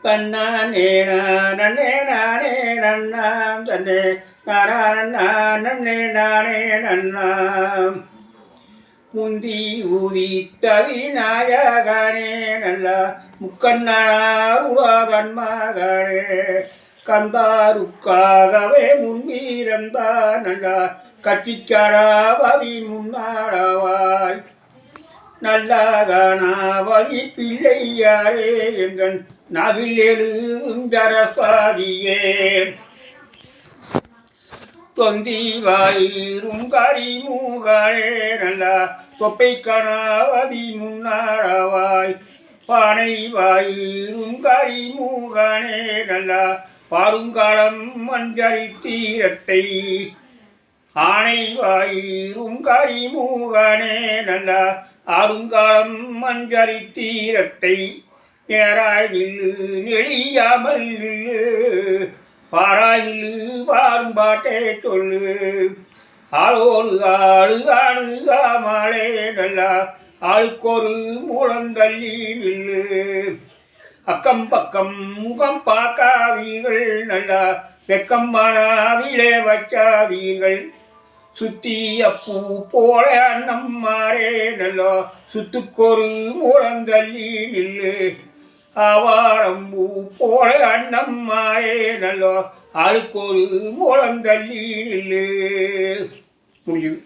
தன்னானே நானே நானே நன்னாம் தன்னே நானே நானே நன்னாம் முந்தி ஊதித்தவி நாயகனே நல்ல முக்கண்ணாருடன் மகனே கந்தாருக்காகவே முன்வீரந்தான் நல்ல கட்டிக்கடாவதி முன்னாடவாய் நல்ல கணாவதி பிள்ளையாரே எங்கள் நவில் எழுதும் ஜரஸ்வாதியே தொந்தி வாயிரும் கரிமூகனே நல்ல தொப்பை கணாவதி முன்னாடவாய் பானை வாயிரும் கரிமூகனே நல்ல பாடுங்காலம் மஞ்சரி தீரத்தை ஆனை வாயிரும் கரிமூகனே நல்ல ஆடுங்காலம் மஞ்சரி தீரத்தை நேராய் நில்லு நெளியாமல் நில்லு பாராய் நில்லு பாடும் பாட்டே சொல்லு ஆளோடு ஆளு அணுகாமலே நல்லா ஆளுக்கொரு மூலந்தள்ளி நில்லு அக்கம் பக்கம் முகம் பார்க்காதீர்கள் நல்லா வெக்கம் மனாதிலே வைக்காதீர்கள் சுத்தி அப்பூ போல அன்னம் மாறே நல்லோ சுத்துக்கொரு மூலந்தள்ளி நில்லு ஆவாரம்பூ போல அன்னம் மாறே நல்லோ ஆளுக்கொரு மூலந்தள்ளி நில்லு முடியுது.